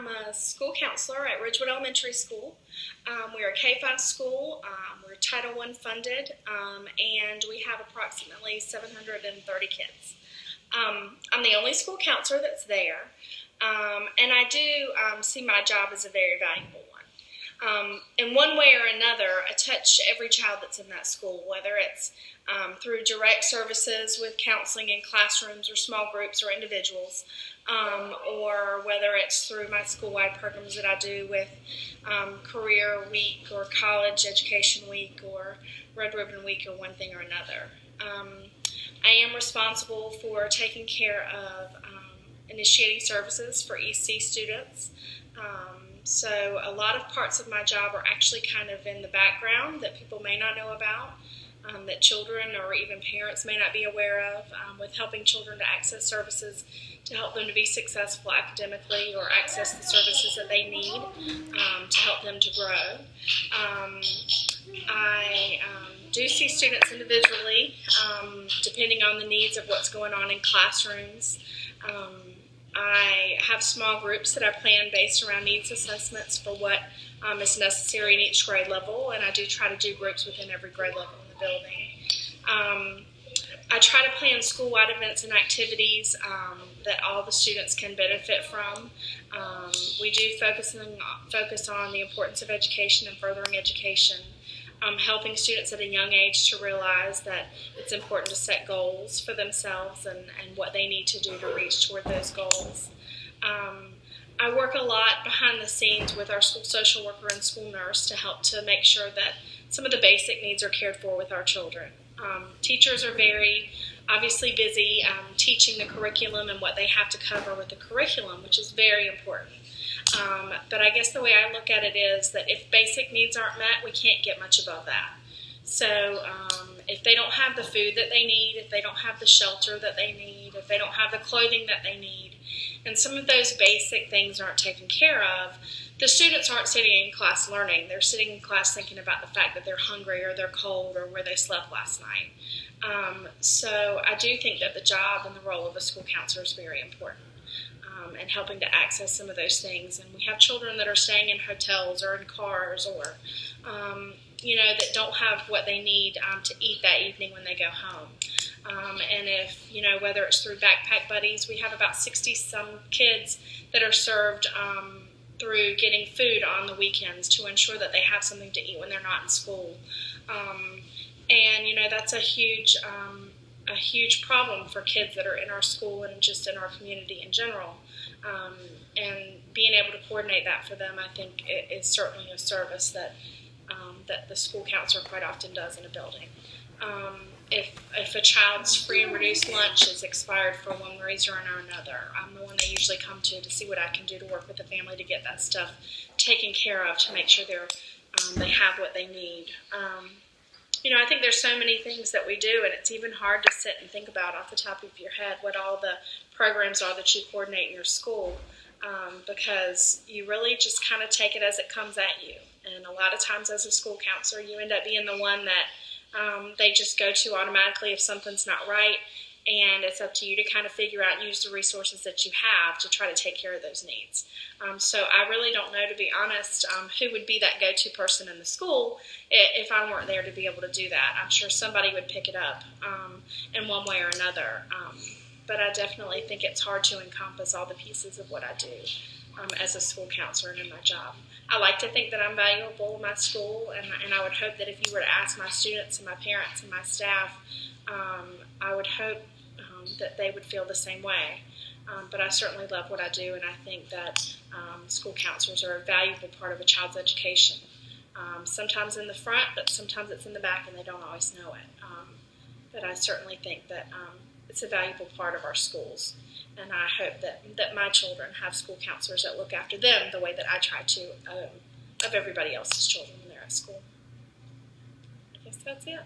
I'm a school counselor at Ridgewood Elementary School. We're a K-5 school. We're Title I funded, and we have approximately 730 kids. I'm the only school counselor that's there, and I do see my job as a very valuable one. In one way or another, I touch every child that's in that school, whether it's through direct services with counseling in classrooms or small groups or individuals, or whether it's through my school-wide programs that I do with Career Week or College Education Week or Red Ribbon Week or one thing or another. I am responsible for taking care of initiating services for EC students. So a lot of parts of my job are actually kind of in the background that people may not know about, that children or even parents may not be aware of, with helping children to access services to help them to be successful academically or access the services that they need to help them to grow. I do see students individually, depending on the needs of what's going on in classrooms. I have small groups that I plan based around needs assessments for what is necessary in each grade level, and I do try to do groups within every grade level in the building. I try to plan school-wide events and activities that all the students can benefit from. We do focus on the importance of education and furthering education, helping students at a young age to realize that it's important to set goals for themselves and what they need to do to reach toward those goals. I work a lot behind the scenes with our school social worker and school nurse to help to make sure that some of the basic needs are cared for with our children. Teachers are very obviously busy teaching the curriculum and what they have to cover with the curriculum, which is very important. But I guess the way I look at it is that if basic needs aren't met, we can't get much above that. So if they don't have the food that they need, if they don't have the shelter that they need, if they don't have the clothing that they need, and some of those basic things aren't taken care of, the students aren't sitting in class learning. They're sitting in class thinking about the fact that they're hungry or they're cold or where they slept last night. So I do think that the job and the role of a school counselor is very important. And helping to access some of those things. And we have children that are staying in hotels or in cars or, that don't have what they need to eat that evening when they go home. And if, whether it's through Backpack Buddies, we have about 60-some kids that are served through getting food on the weekends to ensure that they have something to eat when they're not in school. That's a huge problem for kids that are in our school and just in our community in general. And being able to coordinate that for them, I think, is certainly a service that the school counselor quite often does in a building. If a child's free and reduced lunch is expired for one reason or another, I'm the one they usually come to see what I can do to work with the family to get that stuff taken care of, to make sure they have what they need. I think there's so many things that we do, and it's even hard to sit and think about off the top of your head what all the programs are that you coordinate in your school, because you really just kind of take it as it comes at you. And a lot of times as a school counselor, you end up being the one that they just go to automatically if something's not right, and it's up to you to kind of figure out and use the resources that you have to try to take care of those needs. So I really don't know, to be honest, who would be that go-to person in the school if I weren't there to be able to do that. I'm sure somebody would pick it up in one way or another. But I definitely think it's hard to encompass all the pieces of what I do as a school counselor and in my job. I like to think that I'm valuable in my school, and I would hope that if you were to ask my students and my parents and my staff, I would hope that they would feel the same way. But I certainly love what I do, and I think that school counselors are a valuable part of a child's education. Sometimes in the front, but sometimes it's in the back, and they don't always know it. But I certainly think that it's a valuable part of our schools, and I hope that my children have school counselors that look after them the way that I try to of everybody else's children when they're at school. I guess that's it.